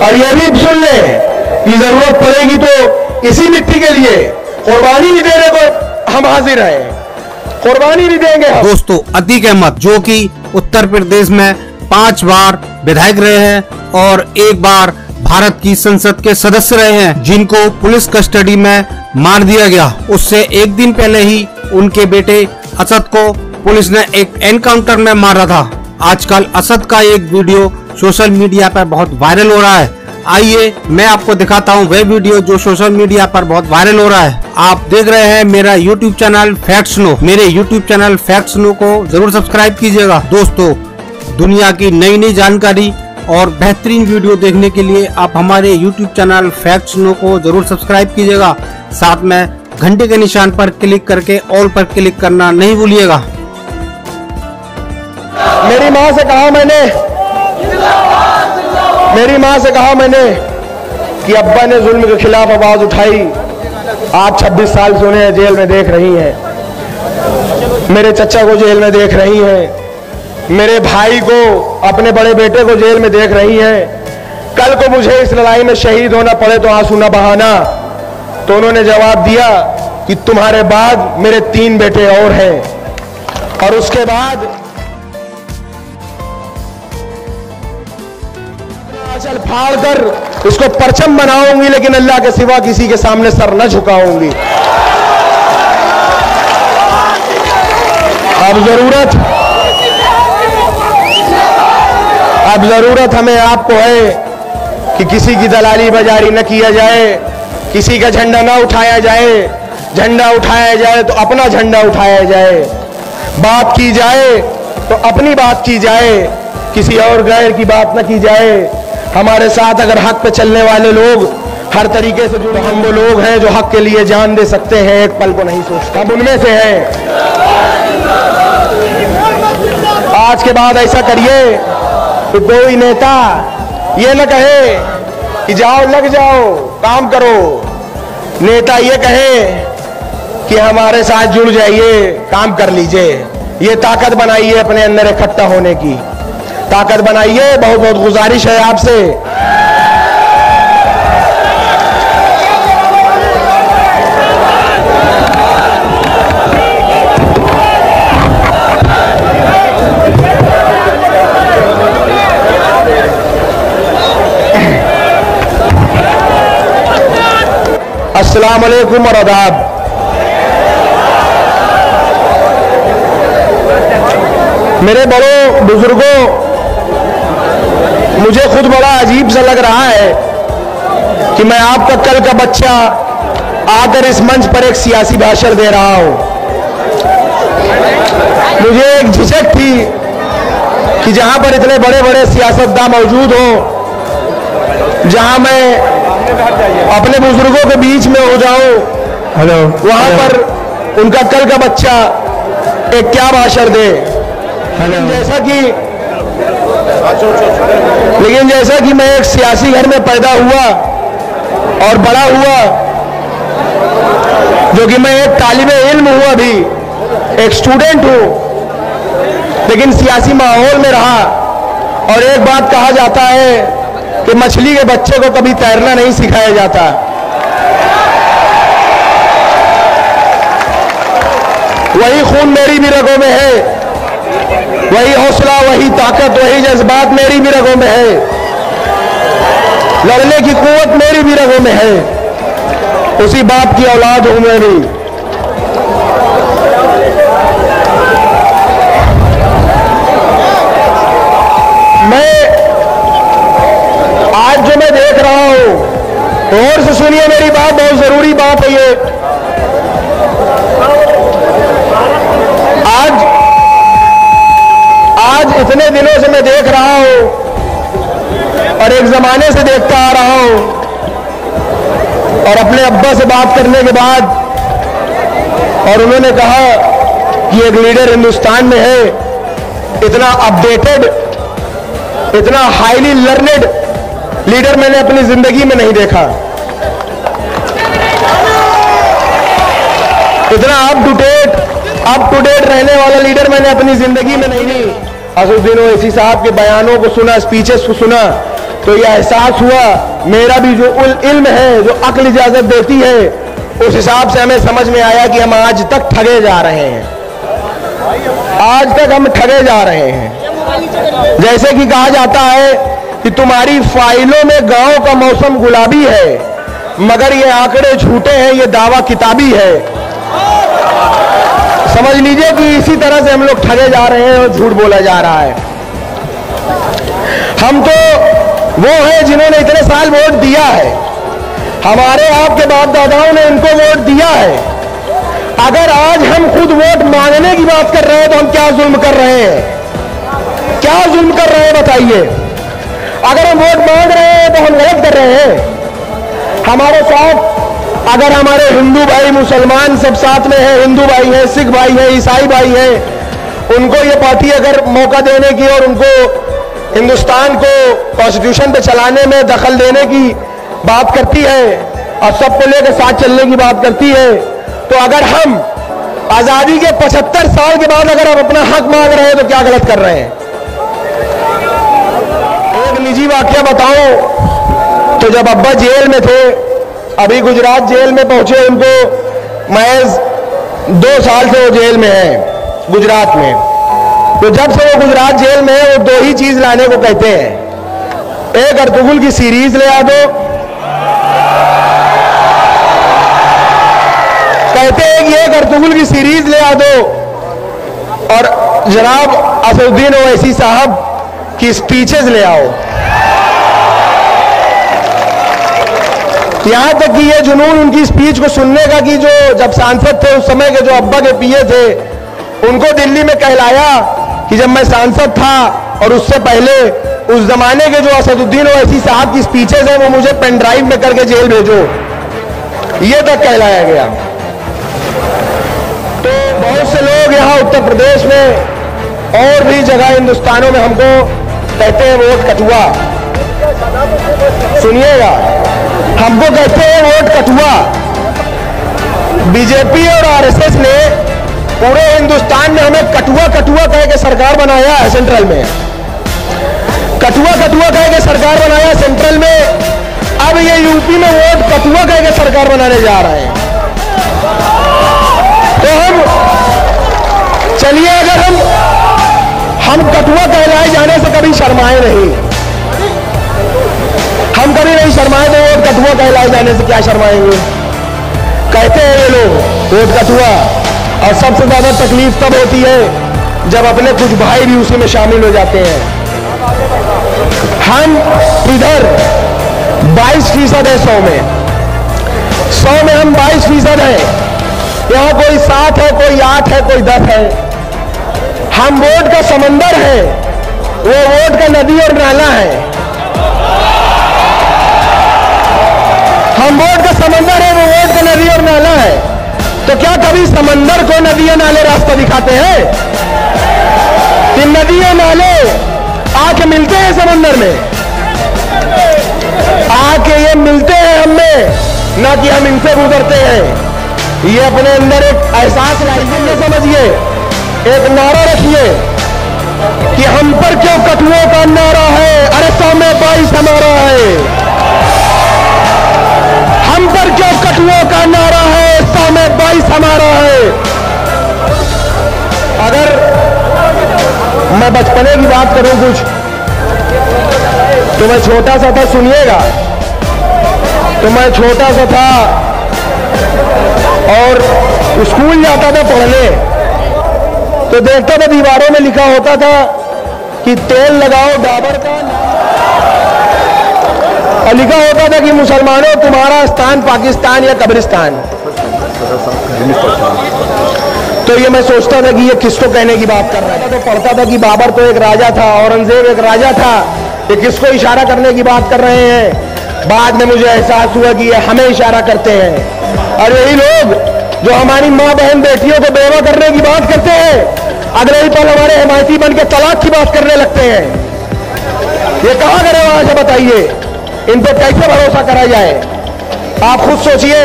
और ये भी सुन ले कि जरूरत पड़ेगी तो इसी मिट्टी के लिए कुर्बानी भी देने को हम हाजिर हैं, कुर्बानी भी देंगे हम। दोस्तों, अतीक अहमद जो कि उत्तर प्रदेश में 5 बार विधायक रहे हैं और 1 बार भारत की संसद के सदस्य रहे हैं, जिनको पुलिस कस्टडी में मार दिया गया, उससे एक दिन पहले ही उनके बेटे असद को पुलिस ने एक एनकाउंटर में मारा था। आजकल असद का एक वीडियो सोशल मीडिया पर बहुत वायरल हो रहा है। आइए मैं आपको दिखाता हूँ वह वीडियो जो सोशल मीडिया पर बहुत वायरल हो रहा है। आप देख रहे हैं मेरा YouTube चैनल फैक्ट्स नो। मेरे YouTube चैनल फैक्ट्स नो को जरूर सब्सक्राइब कीजिएगा। दोस्तों, दुनिया की नई नई जानकारी और बेहतरीन वीडियो देखने के लिए आप हमारे YouTube चैनल फैक्ट्स नो को जरूर सब्सक्राइब कीजिएगा। साथ में घंटे के निशान पर क्लिक करके ऑल पर क्लिक करना नहीं भूलिएगा। मेरी माँ से कहा मैंने कि अब्बा ने जुल्म के खिलाफ आवाज उठाई, आज 26 साल से उन्हें जेल में देख रही हैं, मेरे चचा को जेल में देख रही हैं, मेरे भाई को, अपने बड़े बेटे को जेल में देख रही हैं। कल को मुझे इस लड़ाई में शहीद होना पड़े तो आंसू न बहाना। तो उन्होंने जवाब दिया कि तुम्हारे बाद मेरे 3 बेटे और हैं, और उसके बाद चल फाड़ कर इसको परचम बनाऊंगी, लेकिन अल्लाह के सिवा किसी के सामने सर न झुकाऊंगी। अब जरूरत हमें आपको है कि किसी की दलाली बाजारी न किया जाए, किसी का झंडा न उठाया जाए। झंडा उठाया जाए तो अपना झंडा उठाया जाए, बात की जाए तो अपनी बात की जाए, किसी और गैर की बात न की जाए। हमारे साथ अगर हक पे चलने वाले लोग हर तरीके से जुड़े, हम वो लोग हैं जो हक के लिए जान दे सकते हैं, एक पल को नहीं सोचते। हम उनमें से हैं। आज के बाद ऐसा करिए तो कोई नेता ये न कहे कि जाओ लग जाओ काम करो, नेता ये कहे कि हमारे साथ जुड़ जाइए, काम कर लीजिए। ये ताकत बनाइए अपने अंदर इकट्ठा होने की, ताकत बनाइए। बहुत बहुत गुजारिश है आपसे। अस्सलाम वालेकुम और आदाब। मेरे बड़ों बुजुर्गों, मुझे खुद बड़ा अजीब सा लग रहा है कि मैं आपका कल का बच्चा आकर इस मंच पर एक सियासी भाषण दे रहा हूं। मुझे एक झिझक थी कि जहां पर इतने बड़े बड़े सियासतदान मौजूद हों, जहां मैं अपने बुजुर्गों के बीच में हो जाऊं, वहां पर उनका कल का बच्चा एक क्या भाषण दे। लेकिन जैसा कि मैं एक सियासी घर में पैदा हुआ और बड़ा हुआ, जो कि मैं एक तालिबे इल्म हूं, अभी एक स्टूडेंट हूं, लेकिन सियासी माहौल में रहा। और एक बात कहा जाता है कि मछली के बच्चे को कभी तैरना नहीं सिखाया जाता। वही खून मेरी भी रगों में है, वही हौसला, वही ताकत, वही जज्बात मेरी भी रगों में है, लड़ने की कुव्वत मेरी भी रगों में है। उसी बाप की औलाद हूं मैं भी। मैं आज जो मैं देख रहा हूं, और से सुनिए मेरी बात, बहुत जरूरी बात है ये। आज इतने दिनों से मैं देख रहा हूं और एक जमाने से देखता आ रहा हूं, और अपने अब्बा से बात करने के बाद, और उन्होंने कहा कि एक लीडर हिंदुस्तान में है, इतना अपडेटेड, इतना हाईली लर्नेड लीडर मैंने अपनी जिंदगी में नहीं देखा। इतना अप टू डेट रहने वाला लीडर मैंने अपनी जिंदगी में नहीं। असुद्दीन ओवैसी साहब के बयानों को सुना, स्पीचेस को सुना, तो यह एहसास हुआ मेरा भी जो इल्म है, जो अक्ल इजाजत देती है, उस हिसाब से हमें समझ में आया कि हम आज तक ठगे जा रहे हैं, आज तक हम ठगे जा रहे हैं। जैसे कि कहा जाता है कि तुम्हारी फाइलों में गांव का मौसम गुलाबी है, मगर ये आंकड़े झूठे हैं, ये दावा किताबी है। समझ लीजिए कि इसी तरह से हम लोग ठगे जा रहे हैं और झूठ बोला जा रहा है। हम तो वो हैं जिन्होंने इतने साल वोट दिया है, हमारे आपके बाप दादाओं ने इनको वोट दिया है। अगर आज हम खुद वोट मांगने की बात कर रहे हैं तो हम क्या जुल्म कर रहे हैं? क्या जुल्म कर रहे हैं बताइए? अगर हम वोट मांग रहे हैं तो हम गलत कर रहे हैं। हमारे साथ अगर हमारे हिंदू भाई मुसलमान सब साथ में है, हिंदू भाई है, सिख भाई है, ईसाई भाई है, उनको ये पार्टी अगर मौका देने की और उनको हिंदुस्तान को कॉन्स्टिट्यूशन पे चलाने में दखल देने की बात करती है और सबको लेकर साथ चलने की बात करती है, तो अगर हम आजादी के 75 साल के बाद अगर हम अपना हक मांग रहे हैं तो क्या गलत कर रहे हैं? एक निजी वाकया बताऊं तो जब अब्बा जेल में थे, अभी गुजरात जेल में पहुंचे, उनको महज 2 साल से वो जेल में है गुजरात में। तो जब से वो गुजरात जेल में है, वो 2 ही चीज लाने को कहते हैं। एक अर्तुगरुल की सीरीज ले आ दो, कहते हैं कि एक अर्तुगरुल की सीरीज ले आ दो, और जनाब असदुद्दीन ओवैसी साहब की स्पीचेस ले आओ। यहां तक कि ये जुनून उनकी स्पीच को सुनने का कि जो जब सांसद थे उस समय के जो अब्बा के पीए थे, उनको दिल्ली में कहलाया कि जब मैं सांसद था और उससे पहले उस जमाने के जो असदुद्दीन ओवैसी साहब की स्पीचेस हैं वो मुझे पेन ड्राइव में करके जेल भेजो, ये तक कहलाया गया। तो बहुत से लोग यहाँ उत्तर प्रदेश में और भी जगह हिंदुस्तानों में हमको कहते हैं वोट कटुआ। सुनिएगा, हमको कहते हैं वोट कटुआ। बीजेपी और आरएसएस ने पूरे हिंदुस्तान में हमें कटुआ कटुआ कह के सरकार बनाया है सेंट्रल में, कटुआ कटुआ कह के सरकार बनाया सेंट्रल में। अब ये यूपी में वोट कटुआ कह के सरकार बनाने जा रहे हैं। तो हम चलिए, अगर हम कटुआ कहलाए जाने से कभी शर्माए नहीं, हम कभी नहीं शर्माए, तो वोट कटुआ कहलाए जाने से क्या शर्माएंगे? कहते हैं ये लोग वोट कटुआ। और सबसे ज्यादा तकलीफ तब होती है जब अपने कुछ भाई भी उसी में शामिल हो जाते हैं। हम इधर 22% है 100 में, 100 में हम 22% है। यहाँ कोई 7 है, कोई 8 है, कोई 10 है। हम वोट का समंदर है, वो वोट का नदी और नाला है। हम वोट का समंदर है, वो वोट का नदी और नाला है। तो क्या कभी समंदर को नदियां नाले रास्ता दिखाते हैं? कि नदियां नाले आके मिलते हैं समंदर में, आके ये मिलते हैं हमें, ना कि हम इनसे गुजरते हैं। ये अपने अंदर एक एहसास लाइए, समझिए, एक नारा रखिए कि हम पर क्यों कटुओं का नारा है, अरे 100 में 22 हमारा है। हम पर क्यों कटुओं का नारा है, 100 में 22 हमारा है। अगर मैं बचपने की बात करूं कुछ, तो मैं छोटा सा था, सुनिएगा। तो मैं छोटा सा था और स्कूल जाता था पढ़ने, तो देखता था दीवारों में लिखा होता था कि तेल लगाओ डाबर का, और लिखा होता था कि मुसलमानों तुम्हारा स्थान पाकिस्तान या कब्रिस्तान। तो ये मैं सोचता था कि ये किसको कहने की बात कर रहा था। तो पढ़ता था कि बाबर तो एक राजा था, औरंगजेब एक राजा था, ये किसको इशारा करने की बात कर रहे हैं। बाद में मुझे एहसास हुआ कि ये हमें इशारा करते हैं। और यही लोग जो हमारी माँ बहन बेटियों को बेवा करने की बात करते हैं, अगले ही पल हमारे हिमायती बन के तलाक की बात करने लगते हैं। ये कहाँ करे वहां से बताइए, इन पे कैसे भरोसा करा जाए? आप खुद सोचिए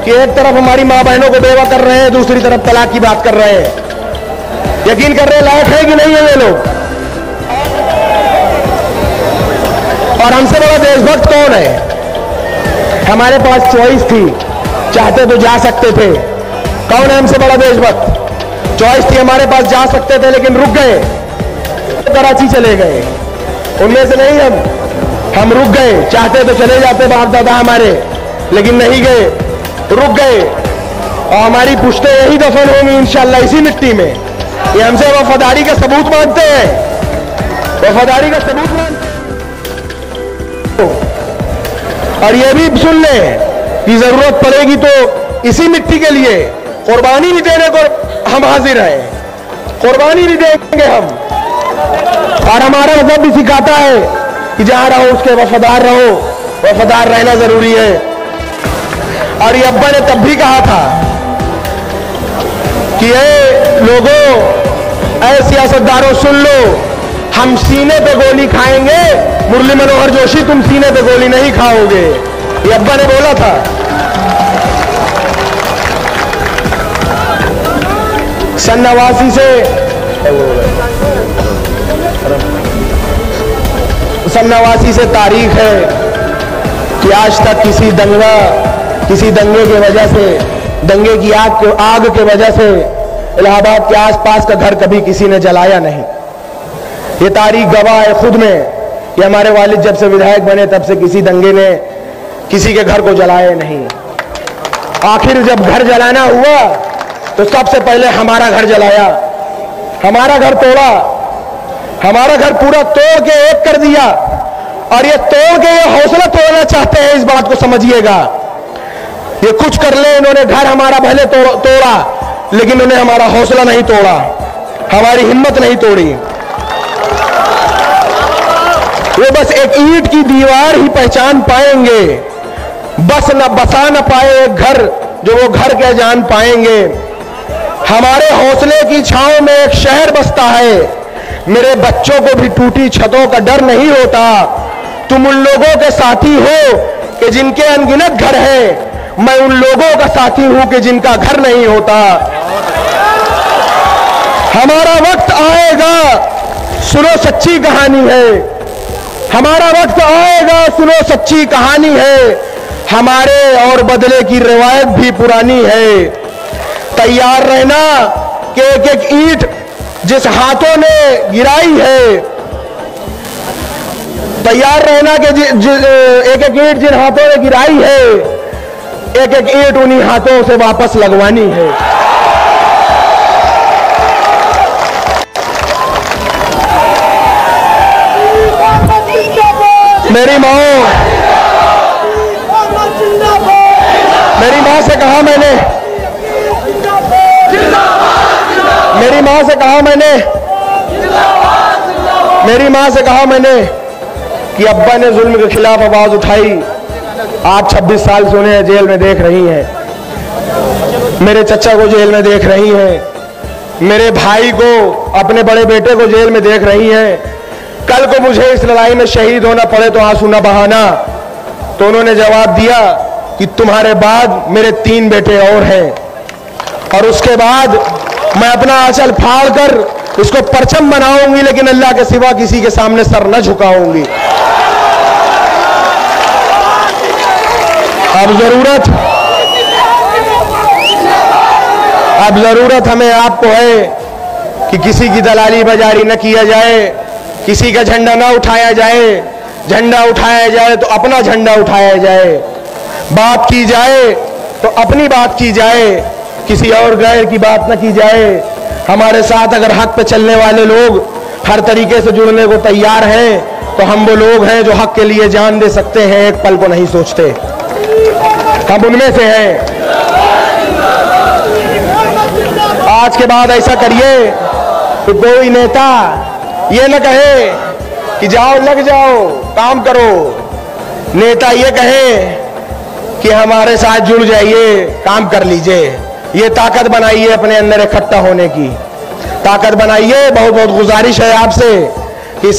कि एक तरफ हमारी माँ बहनों को बेवा कर रहे हैं, दूसरी तरफ तलाक की बात कर रहे हैं। यकीन करने लायक है कि नहीं है ये लोग? और हमसे बड़ा देशभक्त कौन है? हमारे पास चॉइस थी, चाहते तो जा सकते थे। कौन है हमसे बड़ा देशभक्त? चॉइस थी, हमारे पास जा सकते थे लेकिन रुक गए, कराची चले गए। उनमें से नहीं हम रुक गए। चाहते तो चले जाते बाप दादा हमारे, लेकिन नहीं गए, रुक गए। और हमारी पुश्तें यही दफन होंगी इंशाअल्लाह इसी मिट्टी में। ये हमसे वफादारी का सबूत मांगते हैं, वफादारी का सबूत मांगते हैं। और ये भी सुन लें कि जरूरत पड़ेगी तो इसी मिट्टी के लिए कुर्बानी भी देने को हम हाजिर हैं, कुर्बानी भी देंगे हम। और हमारा मजहब भी सिखाता है कि जहां रहो उसके वफादार रहो, वफादार रहना जरूरी है। और ये अब्बा ने तब भी कहा था कि ये लोगों, ऐ सियासतदारों सुन लो, हम सीने पे गोली खाएंगे, मुरली मनोहर जोशी तुम सीने पे गोली नहीं खाओगे। ये अब्बा ने बोला था। सन 89 से तारीख है कि आज तक किसी दंगे के वजह से, दंगे की आग के वजह से इलाहाबाद के आसपास का घर कभी किसी ने जलाया नहीं। ये तारीख गवाह है खुद में कि हमारे वालिद जब से विधायक बने तब से किसी दंगे ने किसी के घर को जलाया नहीं। आखिर जब घर जलाना हुआ तो सबसे पहले हमारा घर जलाया, हमारा घर तोड़ा, हमारा घर पूरा तोड़ के एक कर दिया। और ये तोड़ के ये हौसला तोड़ना चाहते हैं, इस बात को समझिएगा। ये कुछ कर ले, इन्होंने घर हमारा भले तोड़ा लेकिन उन्हें हमारा हौसला नहीं तोड़ा, हमारी हिम्मत नहीं तोड़ी। वो बस एक ईंट की दीवार ही पहचान पाएंगे, बस न बसा न पाए एक घर जो वो घर के जान पाएंगे। हमारे हौसले की छांव में एक शहर बसता है, मेरे बच्चों को भी टूटी छतों का डर नहीं होता। तुम उन लोगों के साथी हो कि जिनके अनगिनत घर है, मैं उन लोगों का साथी हूं कि जिनका घर नहीं होता। हमारा वक्त आएगा, सुनो सच्ची कहानी है, हमारा वक्त आएगा, सुनो सच्ची कहानी है। हमारे और बदले की रिवायत भी पुरानी है। तैयार रहना कि एक एक ईंट जिस हाथों ने गिराई है, तैयार रहना कि एक एक ईंट जिन हाथों ने गिराई है, एक एक ईंट उन्हीं हाथों से वापस लगवानी है। मेरी माँ से कहा मैंने, मेरी माँ से कहा मैंने कि अब्बा ने जुल्म के खिलाफ आवाज उठाई, आज 26 साल से उन्हें जेल में देख रही हैं। मेरे चचा को जेल में देख रही हैं, मेरे भाई को, अपने बड़े बेटे को जेल में देख रही हैं। कल को मुझे इस लड़ाई में शहीद होना पड़े तो आंसू न बहाना। तो उन्होंने जवाब दिया कि तुम्हारे बाद मेरे 3 बेटे और हैं, और उसके बाद मैं अपना आंचल फाड़ कर इसको परचम बनाऊंगी, लेकिन अल्लाह के सिवा किसी के सामने सर न झुकाऊंगी। अब जरूरत हमें आपको है कि किसी की दलाली बाजारी न किया जाए, किसी का झंडा ना उठाया जाए। झंडा उठाया जाए तो अपना झंडा उठाया जाए, बात की जाए तो अपनी बात की जाए, किसी और गैर की बात न की जाए। हमारे साथ अगर हक पे चलने वाले लोग हर तरीके से जुड़ने को तैयार हैं तो हम वो लोग हैं जो हक के लिए जान दे सकते हैं, एक पल को नहीं सोचते। हम उनमें से हैं। आज के बाद ऐसा करिए कि कोई नेता ये न कहे कि जाओ लग जाओ काम करो, नेता ये कहे कि हमारे साथ जुड़ जाइए, काम कर लीजिए। ये ताकत बनाइए, अपने अंदर इकट्ठा होने की ताकत बनाइए। बहुत बहुत गुजारिश है आपसे कि